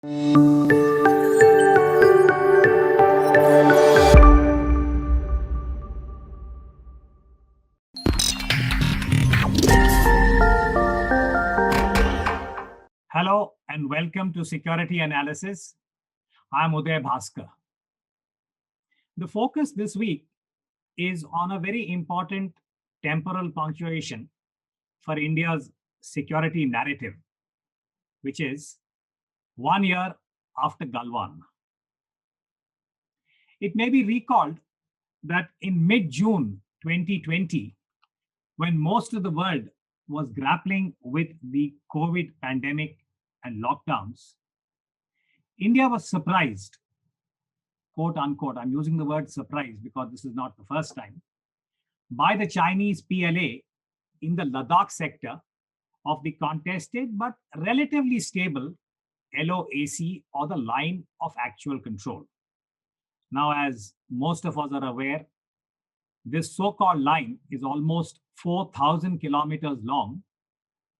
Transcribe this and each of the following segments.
Hello and welcome to Security Analysis. I'm UDAY BHASKAR. The focus this week is on a very important temporal punctuation for India's security narrative, which is 1 year after Galwan. It may be recalled that in mid-June 2020, when most of the world was grappling with the COVID pandemic and lockdowns, India was surprised, quote unquote, I'm using the word surprise because this is not the first time, by the Chinese PLA in the Ladakh sector of the contested but relatively stable LOAC, or the line of actual control. Now, as most of us are aware, this so-called line is almost 4,000 kilometers long.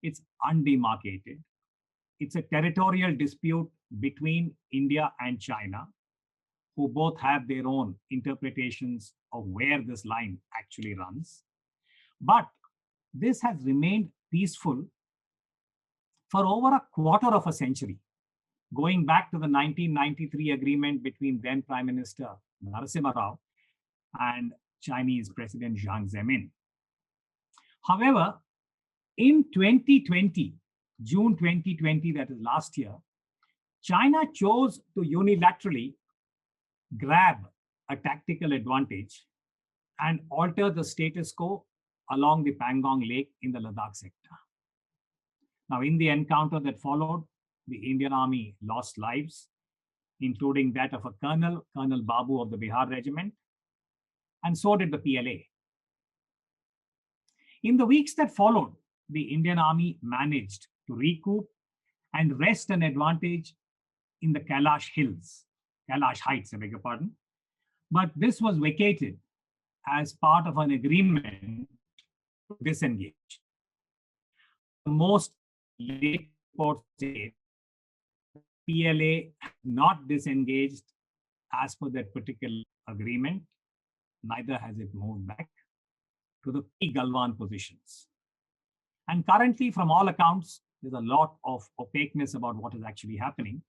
It's undemarcated. It's a territorial dispute between India and China, who both have their own interpretations of where this line actually runs. But this has remained peaceful for over a quarter of a century, going back to the 1993 agreement between then Prime Minister Narasimha Rao and Chinese President Jiang Zemin. However, in 2020, June 2020, that is last year, China chose to unilaterally grab a tactical advantage and alter the status quo along the Pangong Lake in the Ladakh sector. Now, in the encounter that followed, the Indian Army lost lives, including that of a colonel, Colonel Babu of the Bihar Regiment, and so did the PLA. In the weeks that followed, the Indian Army managed to recoup and wrest an advantage in the Kailash Heights, I beg your pardon. But this was vacated as part of an agreement to disengage. Most late reports say PLA not disengaged as per that particular agreement, neither has it moved back to the pre-Galwan positions. And currently, from all accounts, there's a lot of opaqueness about what is actually happening.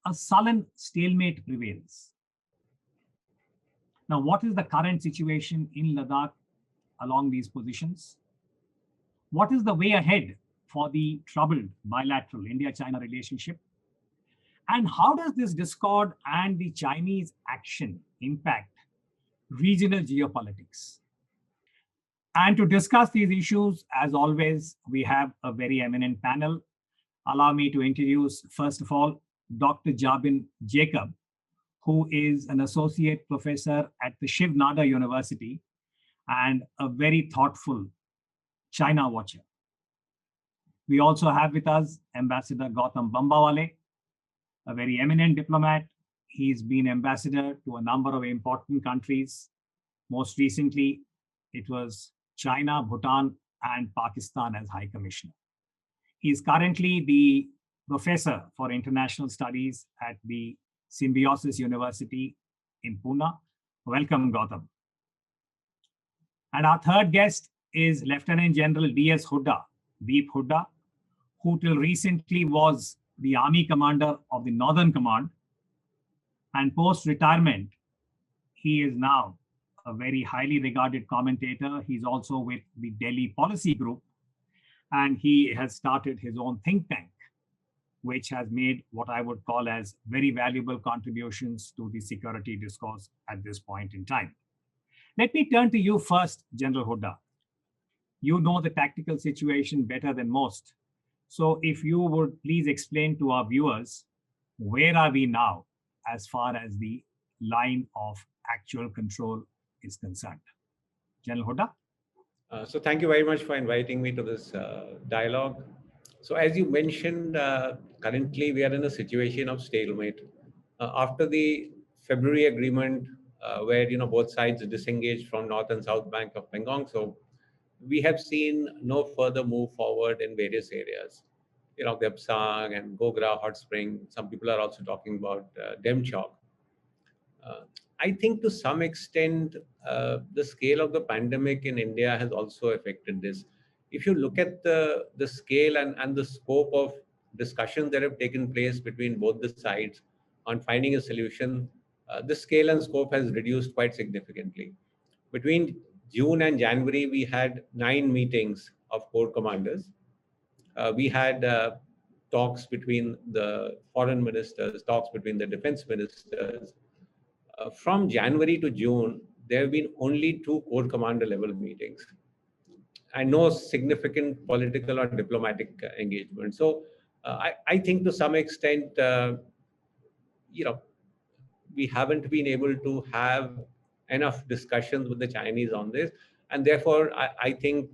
A sullen stalemate prevails. Now, what is the current situation in Ladakh along these positions? What is the way ahead for the troubled bilateral India-China relationship? And how does this discord and the Chinese action impact regional geopolitics? And to discuss these issues, as always, we have a very eminent panel. Allow me to introduce, first of all, Dr. Jabin Jacob, who is an associate professor at the Shiv Nada University and a very thoughtful China watcher. We also have with us Ambassador Gautam Bambawale, a very eminent diplomat. He's been ambassador to a number of important countries. Most recently, it was China, Bhutan, and Pakistan as High Commissioner. He is currently the professor for international studies at the Symbiosis University in Pune. Welcome, Gautam. And our third guest is Lieutenant General D.S. HOODA, Deep HOODA, who till recently was the Army Commander of the Northern Command. And post-retirement, he is now a very highly regarded commentator. He's also with the Delhi Policy Group, and he has started his own think tank, which has made what I would call as very valuable contributions to the security discourse at this point in time. Let me turn to you first, General HOODA. You know the tactical situation better than most. So if you would please explain to our viewers, where are we now as far as the line of actual control is concerned? General HOODA? So thank you very much for inviting me to this dialogue. So as you mentioned, currently we are in a situation of stalemate. After the February agreement, where both sides disengaged from north and south bank of Pangong Tso, we have seen no further move forward in various areas. Depsang and Gogra hot spring. Some people are also talking about Demchok. Uh, I think to some extent, the scale of the pandemic in India has also affected this. If you look at the scale and the scope of discussions that have taken place between both the sides on finding a solution, the scale and scope has reduced quite significantly. Between June and January, we had 9 meetings of corps commanders. We had talks between the foreign ministers, talks between the defense ministers. From January to June, there have been only two corps commander level meetings and no significant political or diplomatic engagement. So I think to some extent, you know, we haven't been able to have enough discussions with the Chinese on this. And therefore, I think,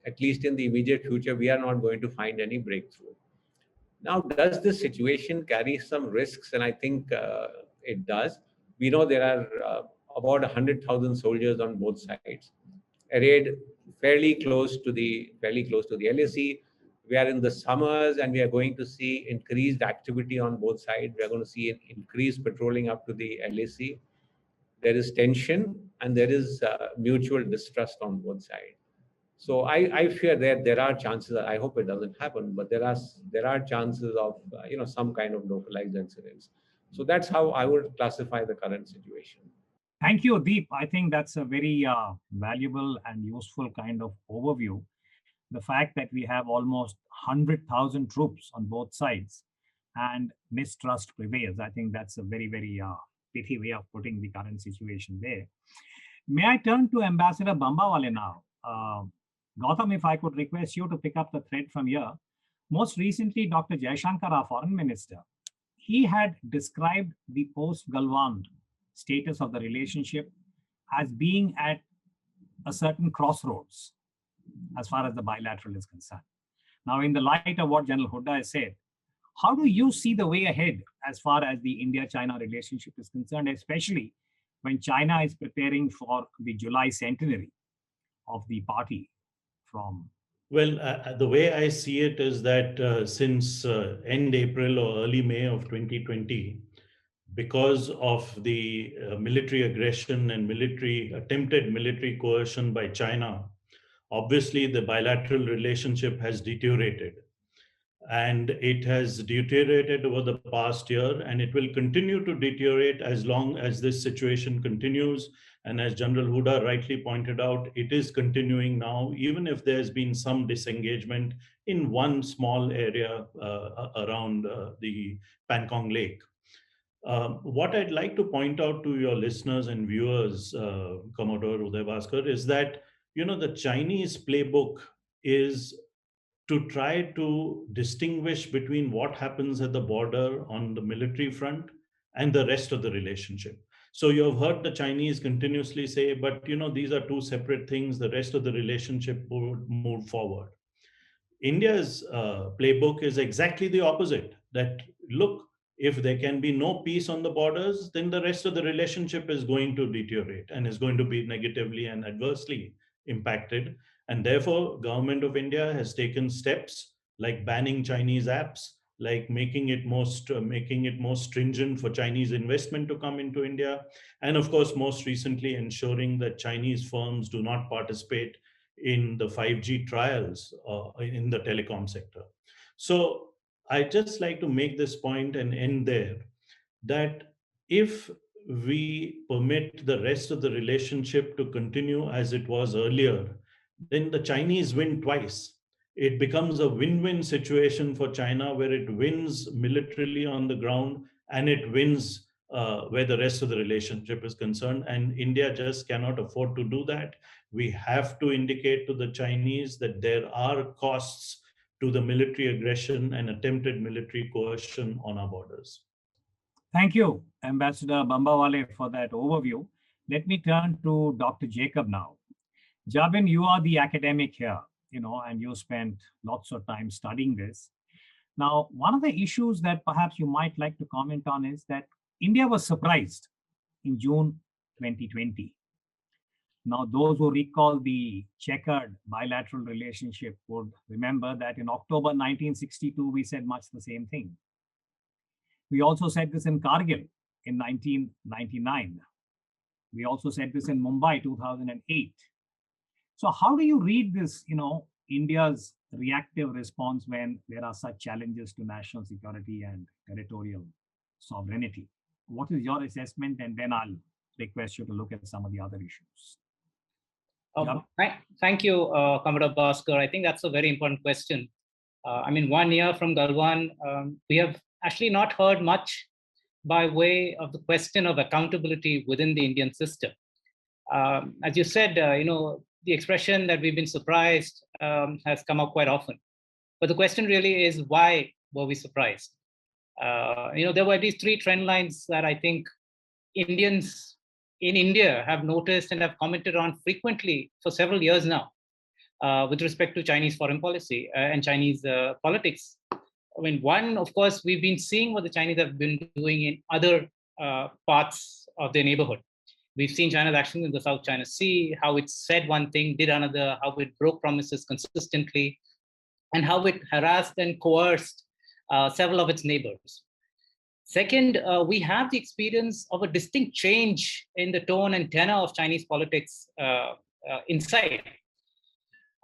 at least in the immediate future, we are not going to find any breakthrough. Now, does this situation carry some risks? And I think it does. We know there are about 100,000 soldiers on both sides, arrayed fairly close to the LAC. We are in the summers, and we are going to see increased activity on both sides. We are going to see an increased patrolling up to the LAC. There is tension, and there is mutual distrust on both sides. So I fear that there are chances. I hope it doesn't happen, but there are chances of some kind of localized incidents. So that's how I would classify the current situation. Thank you, Deep. I think that's a very valuable and useful kind of overview. The fact that we have almost 100,000 troops on both sides and mistrust prevails, I think that's a very, very pithy way of putting the current situation there. May I turn to Ambassador Bambawale now? Gautam, if I could request you to pick up the thread from here. Most recently, Dr. Jaishankar, our foreign minister, he had described the post-Galwan status of the relationship as being at a certain crossroads as far as the bilateral is concerned. Now, in the light of what General HOODA has said, how do you see the way ahead as far as the India-China relationship is concerned, especially when China is preparing for the July centenary of the party from? Well, the way I see it is that since end April or early May of 2020, because of the military aggression and attempted military coercion by China, obviously the bilateral relationship has deteriorated. And it has deteriorated over the past year, and it will continue to deteriorate as long as this situation continues. And as General HOODA rightly pointed out, it is continuing now, even if there's been some disengagement in one small area around the Pangong Lake. What I'd like to point out to your listeners and viewers, Commodore Uday Bhaskar, is that the Chinese playbook is to try to distinguish between what happens at the border on the military front and the rest of the relationship. So you've heard the Chinese continuously say, but these are two separate things. The rest of the relationship would move forward. India's playbook is exactly the opposite. That look, if there can be no peace on the borders, then the rest of the relationship is going to deteriorate and is going to be negatively and adversely impacted. And therefore, Government of India has taken steps like banning Chinese apps, like making it more stringent for Chinese investment to come into India, and of course, most recently, ensuring that Chinese firms do not participate in the 5G trials in the telecom sector. So I just like to make this point and end there, that if we permit the rest of the relationship to continue as it was earlier, then the Chinese win twice. It becomes a win-win situation for China, where it wins militarily on the ground and it wins where the rest of the relationship is concerned. And India just cannot afford to do that. We have to indicate to the Chinese that there are costs to the military aggression and attempted military coercion on our borders. Thank you, Ambassador Bambawale, for that overview. Let me turn to Dr. Jacob now. Jabin, you are the academic here, and you spent lots of time studying this. Now, one of the issues that perhaps you might like to comment on is that India was surprised in June 2020 Now, those who recall the checkered bilateral relationship would remember that in October 1962, we said much the same thing. We also said this in Kargil in 1999. We also said this in Mumbai 2008. So how do you read this, India's reactive response when there are such challenges to national security and territorial sovereignty? What is your assessment? And then I'll request you to look at some of the other issues. Thank you, Commodore Bhaskar. I think that's a very important question. 1 year from Galwan, we have actually not heard much by way of the question of accountability within the Indian system. As you said, the expression that we've been surprised has come up quite often. But the question really is, why were we surprised? There were these three trend lines that I think Indians in India have noticed and have commented on frequently for several years now with respect to Chinese foreign policy and Chinese politics. One, of course, we've been seeing what the Chinese have been doing in other parts of their neighborhood. We've seen China's actions in the South China Sea, how it said one thing, did another, how it broke promises consistently, and how it harassed and coerced several of its neighbors. Second, we have the experience of a distinct change in the tone and tenor of Chinese politics inside.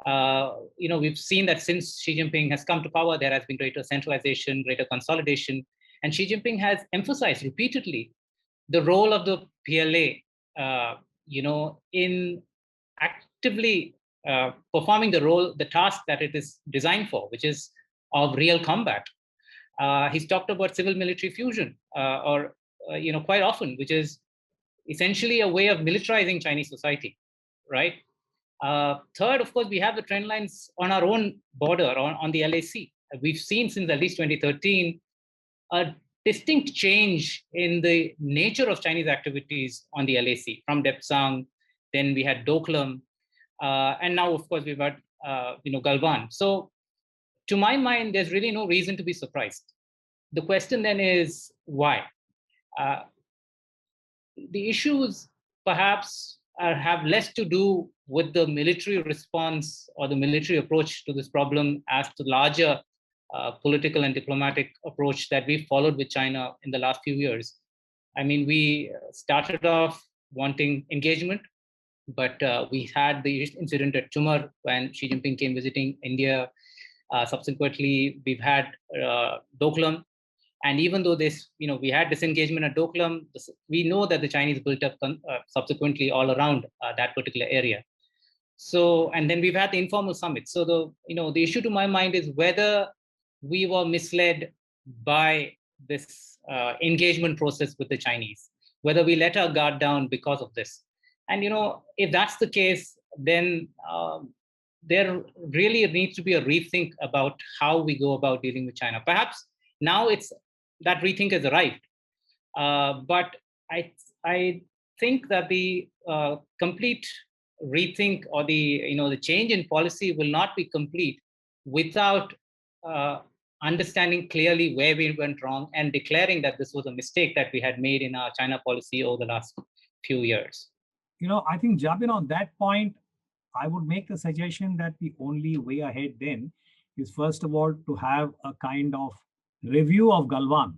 We've seen that since Xi Jinping has come to power, there has been greater centralization, greater consolidation, and Xi Jinping has emphasized repeatedly the role of the PLA, in actively performing the task that it is designed for, which is of real combat. He's talked about civil-military fusion, quite often, which is essentially a way of militarizing Chinese society, right? Third, of course, we have the trend lines on our own border, on the LAC. We've seen since at least 2013 a distinct change in the nature of Chinese activities on the LAC, from Depsang, then we had Doklam, and now, of course, we've got Galwan. So, to my mind, there's really no reason to be surprised. The question then is why? The issues perhaps have less to do with the military response or the military approach to this problem as to larger political and diplomatic approach that we've followed with China in the last few years. We started off wanting engagement, but we had the incident at Chumar when Xi Jinping came visiting India. Subsequently, we've had Doklam. And even though we had disengagement at Doklam, we know that the Chinese built up subsequently all around that particular area. So, and then we've had the informal summit. So the issue to my mind is whether we were misled by this engagement process with the Chinese, whether we let our guard down because of this. And, if that's the case, then there really needs to be a rethink about how we go about dealing with China. Perhaps now that rethink has arrived. But I think that the complete rethink or the change in policy will not be complete without understanding clearly where we went wrong and declaring that this was a mistake that we had made in our China policy over the last few years. I think, Jabin, on that point, I would make the suggestion that the only way ahead then is, first of all, to have a kind of review of Galwan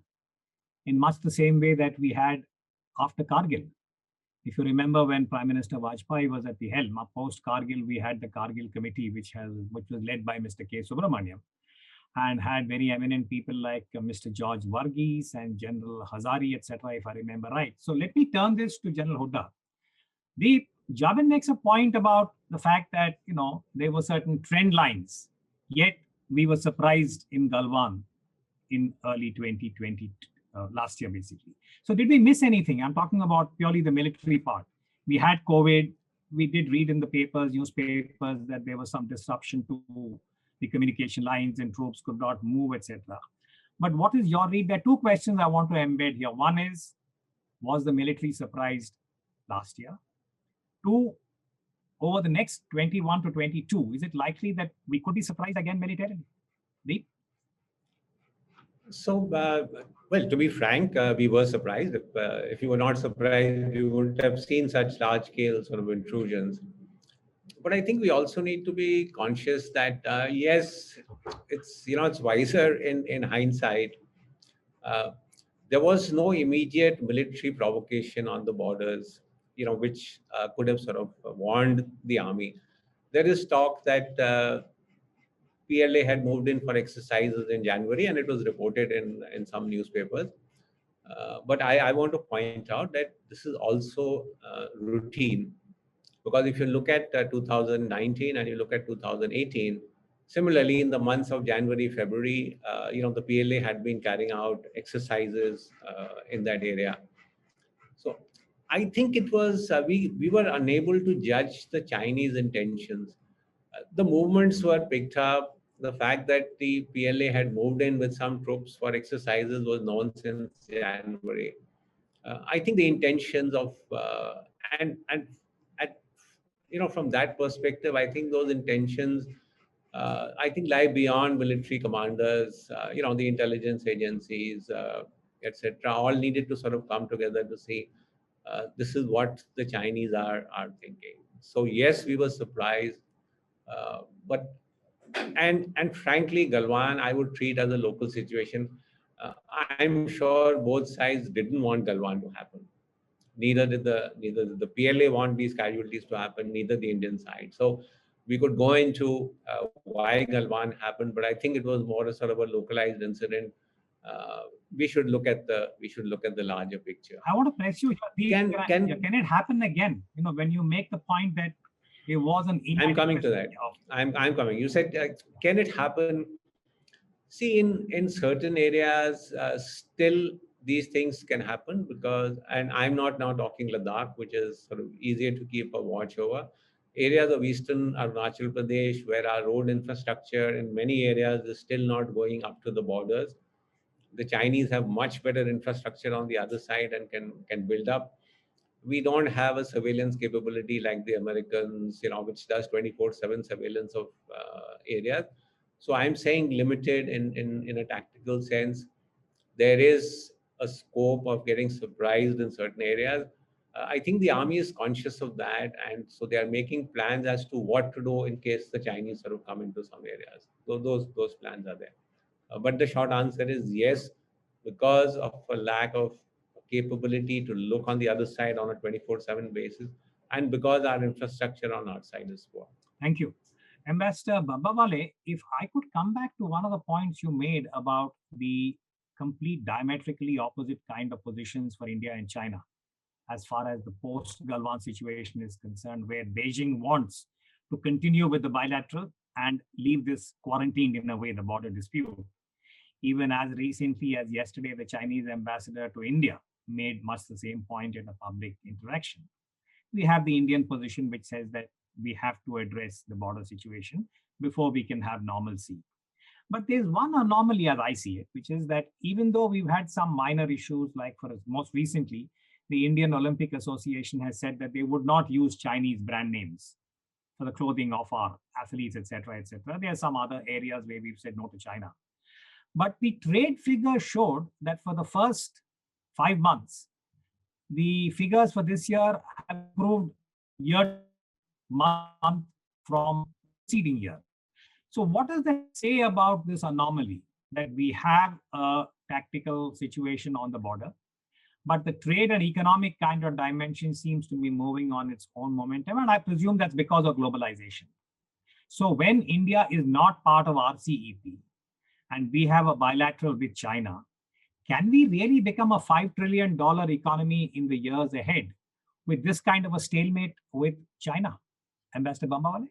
in much the same way that we had after Kargil. If you remember, when Prime Minister Vajpayee was at the helm, post Kargil, we had the Kargil committee, which was led by Mr. K. Subramaniam, and had very eminent people like Mr. George Varghese and General Hazari, etc., if I remember right. So let me turn this to General HOODA. Jabin makes a point about the fact that, there were certain trend lines, yet we were surprised in Galwan in early 2020, last year, basically. So did we miss anything? I'm talking about purely the military part. We had COVID. We did read in the newspapers, that there was some disruption to the communication lines and troops could not move, etc. But what is your read? There are two questions I want to embed here. One is, was the military surprised last year? Two, over the next 21 to 22, is it likely that we could be surprised again militarily? Deep? So, well, to be frank, we were surprised. If you were not surprised, you would have seen such large-scale sort of intrusions. But I think we also need to be conscious that yes, it's wiser in hindsight. Uh, there was no immediate military provocation on the borders, which could have sort of warned the army. There is talk that PLA had moved in for exercises in January, and it was reported in some newspapers. But I want to point out that this is also routine, because if you look at 2019 and you look at 2018, similarly in the months of January, February, the PLA had been carrying out exercises in that area. So I think it was we were unable to judge the Chinese intentions. The movements were picked up. The fact that the PLA had moved in with some troops for exercises was known since January. I think the intentions of and at from that perspective, I think those intentions I think lie beyond military commanders. The intelligence agencies, etc. All needed to sort of come together to see this is what the Chinese are thinking. So yes, we were surprised, but and frankly, Galwan, I would treat as a local situation. I'm sure both sides didn't want Galwan to happen. Neither did the PLA want these casualties to happen, neither the Indian side. So we could go into why Galwan happened, but I think it was more a sort of a localized incident. Uh, we should look at the larger picture. I want to press you here. Can it happen again? When you make the point that it was an I'm coming to that. I'm coming. You said, can it happen? See, in certain areas, still these things can happen because, and I'm not now talking Ladakh, which is sort of easier to keep a watch over. Areas of Eastern Arunachal Pradesh, where our road infrastructure in many areas is still not going up to the borders. The Chinese have much better infrastructure on the other side and can build up. We don't have a surveillance capability like the Americans, which does 24/7 surveillance of areas. So I'm saying limited in a tactical sense. There is a scope of getting surprised in certain areas. I think the army is conscious of that, and so they are making plans as to what to do in case the Chinese sort of come into some areas. So those plans are there. But the short answer is yes, because of a lack of capability to look on the other side on a 24/7 basis, and because our infrastructure on our side is poor. Thank you. Ambassador Babawale, if I could come back to one of the points you made about the complete diametrically opposite kind of positions for India and China, as far as the post-Galwan situation is concerned, where Beijing wants to continue with the bilateral and leave this quarantined in a way, the border dispute. Even as recently as yesterday, the Chinese ambassador to India made much the same point in a public interaction. We have the Indian position, which says that we have to address the border situation before we can have normalcy. But there's one anomaly as I see it, which is that even though we've had some minor issues, like for most recently, the Indian Olympic Association has said that they would not use Chinese brand names for the clothing of our athletes, etc., etc. There are some other areas where we've said no to China. But the trade figure showed that for the first 5 months, the figures for this year have improved year month from preceding year. So what does that say about this anomaly, that we have a tactical situation on the border, but the trade and economic kind of dimension seems to be moving on its own momentum, and I presume that's because of globalization. So when India is not part of RCEP and we have a bilateral with China, can we really become a $5 trillion economy in the years ahead with this kind of a stalemate with China? Ambassador Bambawale?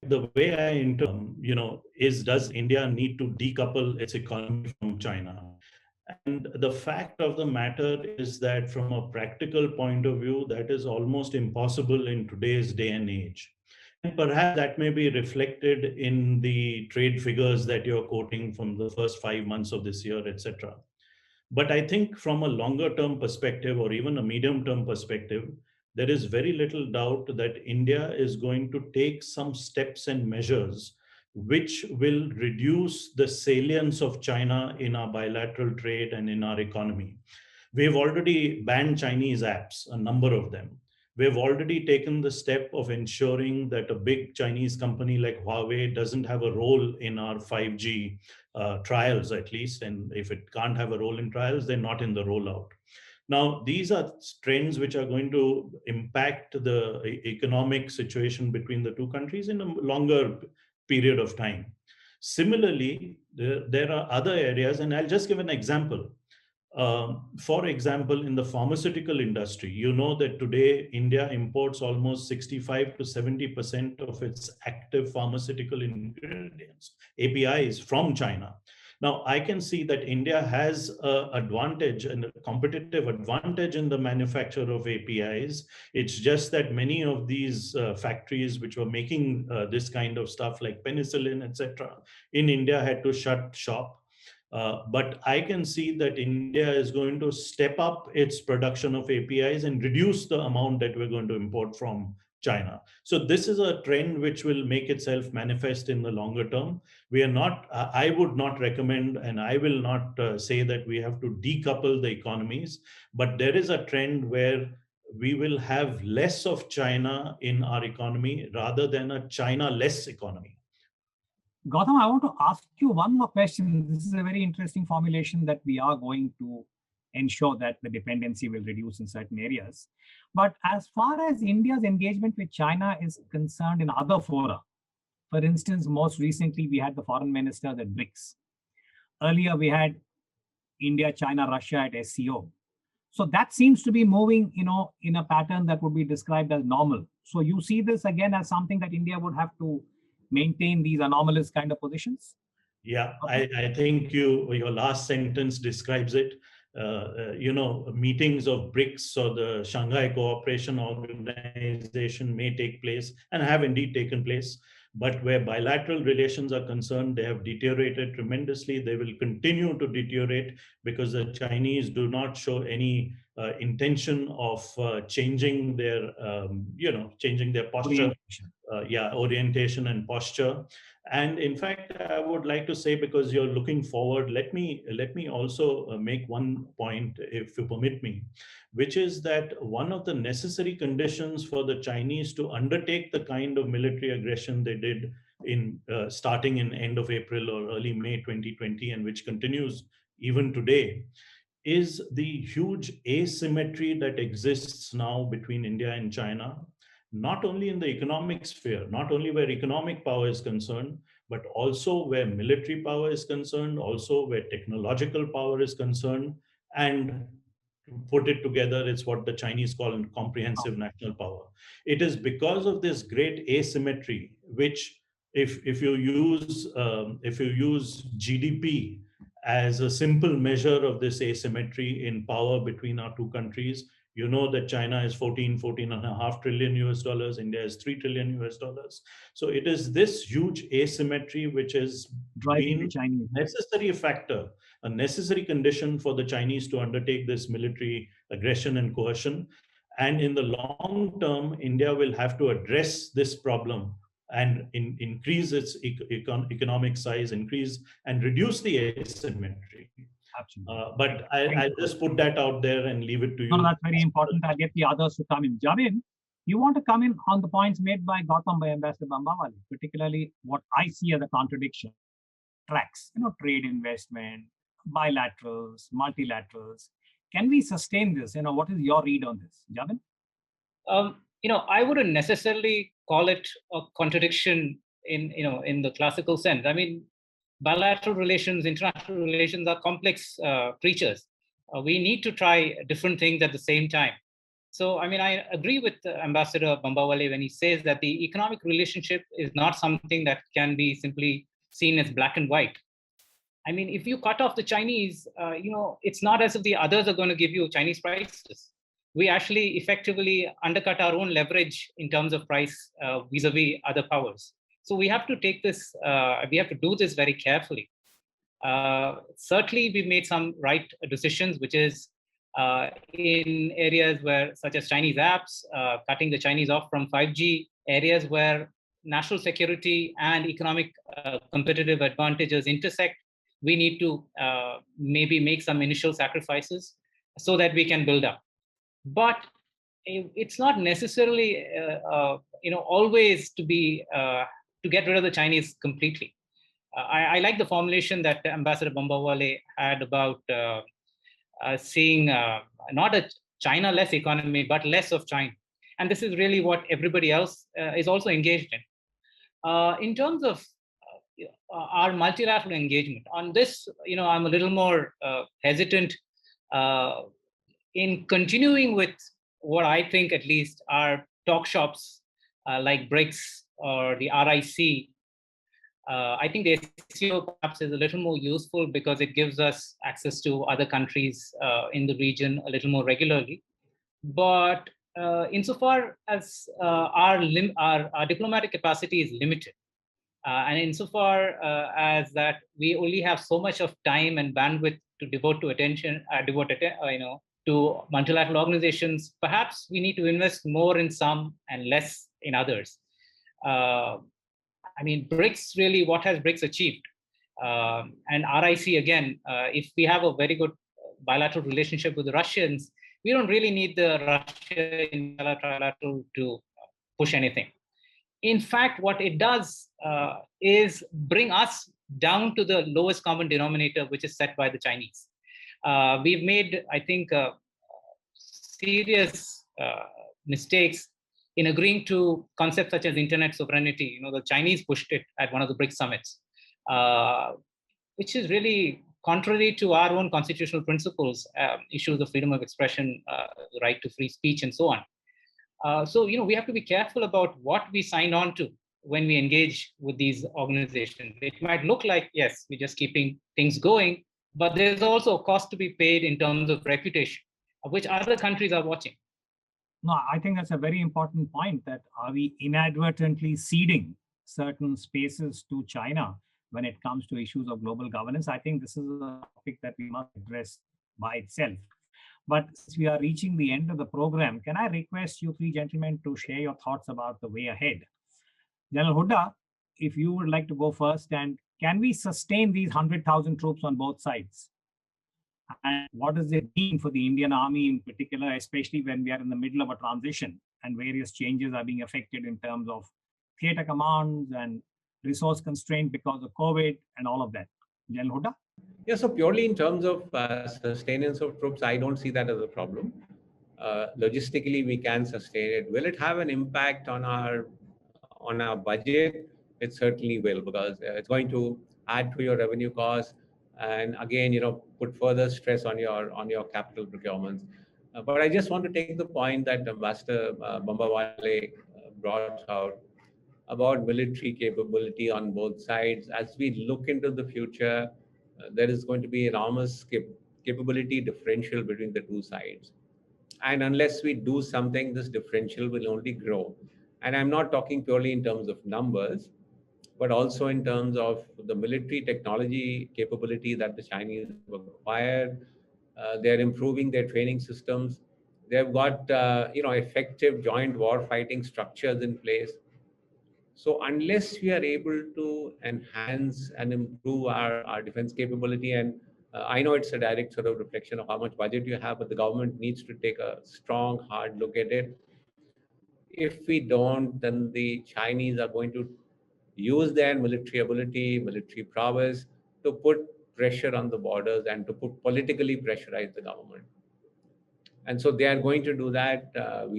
The way is, does India need to decouple its economy from China? And the fact of the matter is that from a practical point of view, that is almost impossible in today's day and age. And perhaps that may be reflected in the trade figures that you're quoting from the first 5 months of this year, etc. But I think from a longer term perspective or even a medium term perspective, there is very little doubt that India is going to take some steps and measures which will reduce the salience of China in our bilateral trade and in our economy. We've already banned Chinese apps, a number of them. We've already taken the step of ensuring that a big Chinese company like Huawei doesn't have a role in our 5G trials, at least. And if it can't have a role in trials, they're not in the rollout. Now, these are trends which are going to impact the economic situation between the two countries in a longer period of time. Similarly, there are other areas, and I'll just give an example. For example, in the pharmaceutical industry, you know that today India imports almost 65 to 70% of its active pharmaceutical ingredients, APIs, from China. Now, I can see that India has an advantage and a competitive advantage in the manufacture of APIs. It's just that many of these factories which were making this kind of stuff like penicillin, etc., in India had to shut shop. But I can see that India is going to step up its production of APIs and reduce the amount that we're going to import from China. So this is a trend which will make itself manifest in the longer term. We are not, I would not recommend, and I will not say that we have to decouple the economies, but there is a trend where we will have less of China in our economy rather than a China-less economy. Gautam, I want to ask you one more question. This is a very interesting formulation that we are going to ensure that the dependency will reduce in certain areas. But as far as India's engagement with China is concerned in other fora, for instance, most recently we had the foreign ministers at BRICS. Earlier we had India, China, Russia at SCO. So that seems to be moving, in a pattern that would be described as normal. So you see this again as something that India would have to maintain these anomalous kind of positions? Yeah, I think your last sentence describes it. Meetings of BRICS or the Shanghai Cooperation Organization may take place and have indeed taken place. But where bilateral relations are concerned, they have deteriorated tremendously. They will continue to deteriorate because the Chinese do not show any intention of changing their posture, orientation and posture. And in fact, I would like to say, because you're looking forward, let me also make one point, if you permit me, which is that one of the necessary conditions for the Chinese to undertake the kind of military aggression they did in starting in end of April or early May 2020, and which continues even today, is the huge asymmetry that exists now between India and China, not only in the economic sphere, not only where economic power is concerned, but also where military power is concerned, also where technological power is concerned, and to put it together, it's what the Chinese call comprehensive national power. It is because of this great asymmetry, which if you use GDP as a simple measure of this asymmetry in power between our two countries, you know that China is 14.5 trillion US dollars, India is 3 trillion US dollars. So it is this huge asymmetry which is driving the Chinese. Necessary factor, a necessary condition for the Chinese to undertake this military aggression and coercion. And in the long term, India will have to address this problem and increase its economic size, increase and reduce the asymmetry. But I'll just put that out there and leave it to you. No, that's very important. I'll get the others to come in. Javin, you want to come in on the points made by Gautam, by Ambassador Bambawale, particularly what I see as a contradiction. Tracks, trade investment, bilaterals, multilaterals. Can we sustain this? What is your read on this, Javin? I wouldn't necessarily call it a contradiction in the classical sense. I mean, bilateral relations, international relations are complex creatures. We need to try different things at the same time. So, I mean, I agree with Ambassador Bambawale when he says that the economic relationship is not something that can be simply seen as black and white. I mean, if you cut off the Chinese, it's not as if the others are going to give you Chinese prices. We actually effectively undercut our own leverage in terms of price vis-a-vis other powers. So we have to take this, we have to do this very carefully. Certainly, we've made some right decisions, which is in areas where, such as Chinese apps, cutting the Chinese off from 5G, areas where national security and economic competitive advantages intersect, we need to maybe make some initial sacrifices so that we can build up. But it's not necessarily, always to be to get rid of the Chinese completely. I like the formulation that Ambassador Bambawale had about seeing not a China-less economy, but less of China. And this is really what everybody else is also engaged in. In terms of our multilateral engagement on this, I'm a little more hesitant in continuing with what I think at least are talk shops like BRICS or the RIC. I think the SCO perhaps is a little more useful because it gives us access to other countries in the region a little more regularly. But insofar as our diplomatic capacity is limited, and insofar as that we only have so much of time and bandwidth to devote to attention, to multilateral organizations, perhaps we need to invest more in some and less in others. BRICS, really, what has BRICS achieved? And RIC, again, if we have a very good bilateral relationship with the Russians, we don't really need the Russia in trilateral to push anything. In fact, what it does is bring us down to the lowest common denominator, which is set by the Chinese. We've made, I think, serious mistakes in agreeing to concepts such as internet sovereignty. The Chinese pushed it at one of the BRICS summits, which is really contrary to our own constitutional principles, issues of freedom of expression, the right to free speech, and so on. So we have to be careful about what we sign on to when we engage with these organizations. It might look like, yes, we're just keeping things going, but there's also a cost to be paid in terms of reputation, which other countries are watching. No, I think that's a very important point, that are we inadvertently ceding certain spaces to China when it comes to issues of global governance? I think this is a topic that we must address by itself. But since we are reaching the end of the program, can I request you three gentlemen to share your thoughts about the way ahead? General HOODA, if you would like to go first, and can we sustain these 100,000 troops on both sides? And what does it mean for the Indian Army in particular, especially when we are in the middle of a transition and various changes are being affected in terms of theater commands and resource constraint because of COVID and all of that? General HOODA? Yeah, so purely in terms of sustenance of troops, I don't see that as a problem. Logistically, we can sustain it. Will it have an impact on our budget? It certainly will, because it's going to add to your revenue costs, and again, put further stress on your capital procurements. But I just want to take the point that Ambassador Bambawale brought out about military capability on both sides. As we look into the future, there is going to be enormous capability differential between the two sides. And unless we do something, this differential will only grow. And I'm not talking purely in terms of numbers, but also in terms of the military technology capability that the Chinese have acquired. They're improving their training systems. They've got effective joint war fighting structures in place. So unless we are able to enhance and improve our defense capability, and I know it's a direct sort of reflection of how much budget you have, but the government needs to take a strong, hard look at it. If we don't, then the Chinese are going to use their military ability, military prowess to put pressure on the borders and to politically pressurize the government. And so they are going to do that.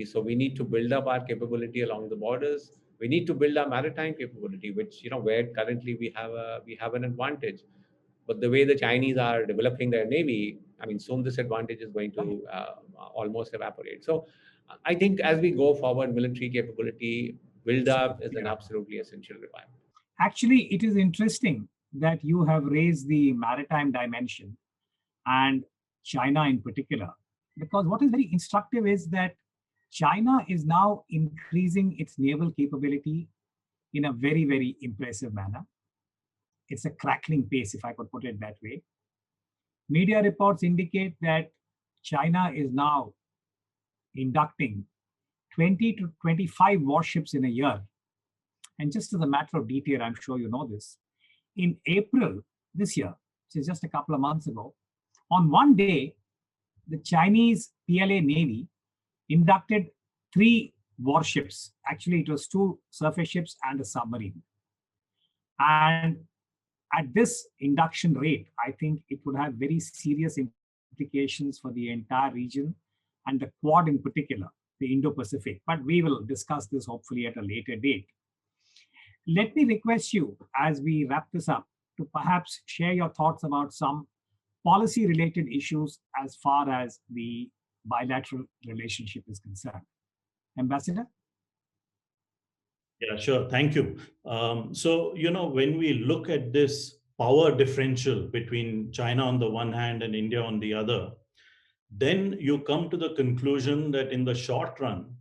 So we need to build up our capability along the borders. We need to build our maritime capability, which, where currently we have an advantage. But the way the Chinese are developing their navy, soon this advantage is going to almost evaporate. So I think as we go forward, military capability build up is an absolutely essential requirement. Actually, it is interesting that you have raised the maritime dimension and China in particular, because what is very instructive is that China is now increasing its naval capability in a very, very impressive manner. It's a crackling pace, if I could put it that way. Media reports indicate that China is now inducting 20 to 25 warships in a year. And just as a matter of detail, I'm sure you know this, in April this year, which is just a couple of months ago, on one day, the Chinese PLA Navy inducted 3 warships. Actually, it was 2 surface ships and a submarine. And at this induction rate, I think it would have very serious implications for the entire region and the Quad in particular, the Indo-Pacific. But we will discuss this hopefully at a later date. Let me request you, as we wrap this up, to perhaps share your thoughts about some policy-related issues as far as the bilateral relationship is concerned. Ambassador? Yeah, sure. Thank you. So, when we look at this power differential between China on the one hand and India on the other, then you come to the conclusion that in the short run,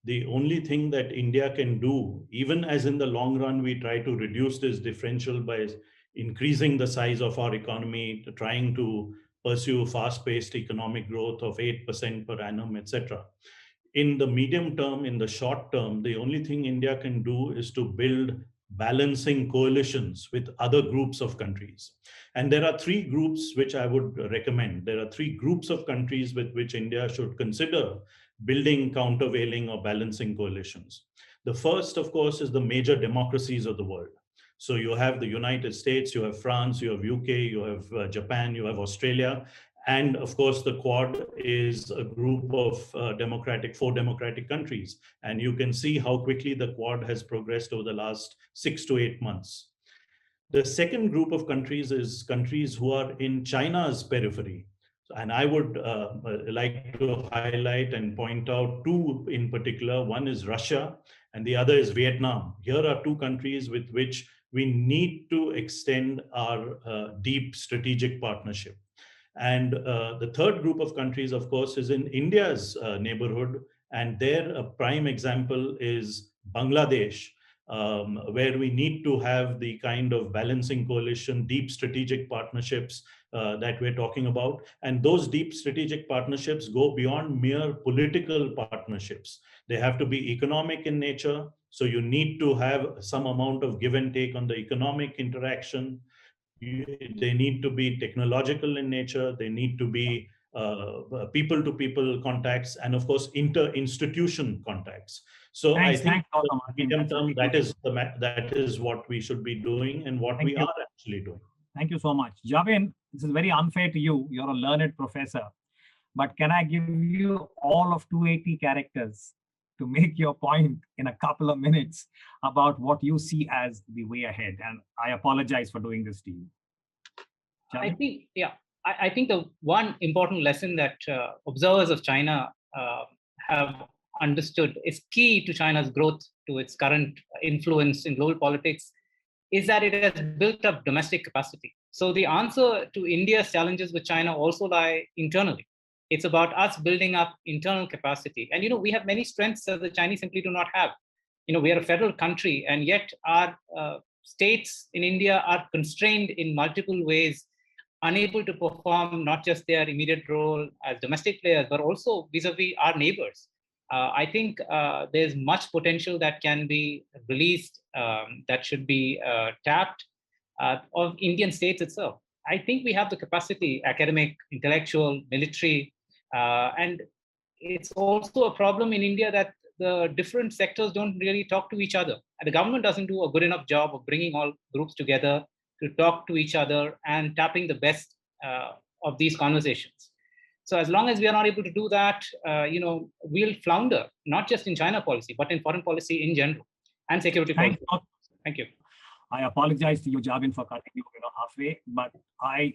the only thing that India can do, even as in the long run, we try to reduce this differential by increasing the size of our economy, trying to pursue fast-paced economic growth of 8% per annum, etc. In the medium term, in the short term, the only thing India can do is to build balancing coalitions with other groups of countries. And there are 3 groups which I would recommend. There are 3 groups of countries with which India should consider building countervailing or balancing coalitions. The first, of course, is the major democracies of the world. So you have the United States, you have France, you have UK, you have Japan, you have Australia. And of course, the Quad is a group of 4 democratic countries. And you can see how quickly the Quad has progressed over the last 6 to 8 months. The second group of countries is countries who are in China's periphery. And I would like to highlight and point out 2 in particular. One is Russia and the other is Vietnam. Here are 2 countries with which we need to extend our deep strategic partnership. And the third group of countries, of course, is in India's neighborhood. And there, a prime example is Bangladesh, where we need to have the kind of balancing coalition, deep strategic partnerships that we're talking about. And those deep strategic partnerships go beyond mere political partnerships. They have to be economic in nature. So you need to have some amount of give and take on the economic interaction. They need to be technological in nature. They need to be people-to-people contacts, and of course, inter-institution contacts. So Thanks, I think medium term, that is what we should be doing and what we are actually doing. Thank you so much. Javin, this is very unfair to you. You're a learned professor. But can I give you all of 280 characters to make your point in a couple of minutes about what you see as the way ahead? And I apologize for doing this to you. Javin? I think the one important lesson that observers of China have understood is key to China's growth, to its current influence in global politics, is that it has built up domestic capacity. So the answer to India's challenges with China also lie internally. It's about us building up internal capacity. And, we have many strengths that the Chinese simply do not have. We are a federal country, and yet our states in India are constrained in multiple ways, unable to perform not just their immediate role as domestic players, but also vis-a-vis our neighbors. I think there's much potential that can be released, that should be tapped of Indian states itself. I think we have the capacity, academic, intellectual, military, and it's also a problem in India that the different sectors don't really talk to each other. And the government doesn't do a good enough job of bringing all groups together to talk to each other and tapping the best of these conversations. So as long as we are not able to do that, we'll flounder, not just in China policy, but in foreign policy in general and security policy. Thank you. I apologize to you, Javin, for cutting you halfway, but I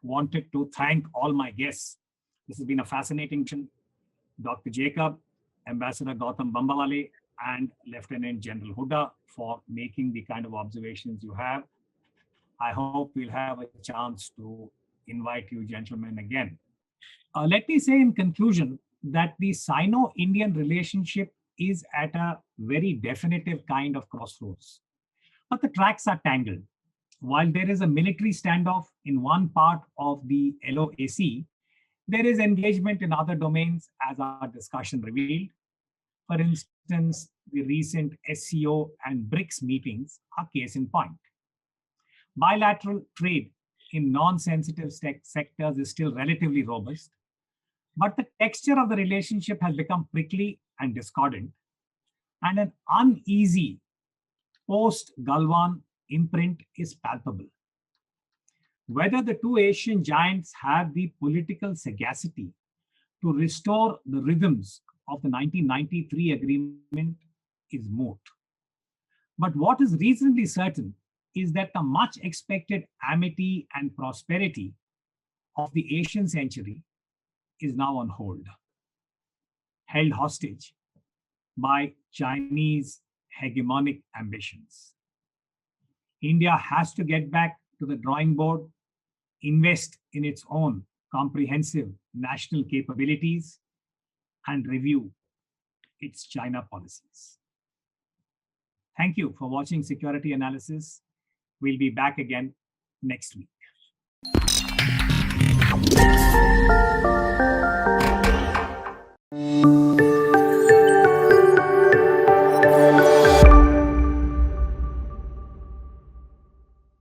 wanted to thank all my guests. This has been a fascinating session. Dr. Jacob, Ambassador Gautam Bambawale, and Lieutenant General HOODA for making the kind of observations you have. I hope we'll have a chance to invite you gentlemen again. Let me say in conclusion that the Sino-Indian relationship is at a very definitive kind of crossroads. But the tracks are tangled. While there is a military standoff in one part of the LOAC, there is engagement in other domains, as our discussion revealed. For instance, the recent SCO and BRICS meetings are case in point. Bilateral trade in non-sensitive sectors is still relatively robust, but the texture of the relationship has become prickly and discordant, and an uneasy post-Galwan imprint is palpable. Whether the two Asian giants have the political sagacity to restore the rhythms of the 1993 agreement is moot. But what is reasonably certain is that the much expected amity and prosperity of the Asian century is now on hold, held hostage by Chinese hegemonic ambitions. India has to get back to the drawing board, invest in its own comprehensive national capabilities, and review its China policies. Thank you for watching Security Analysis. We'll be back again next week.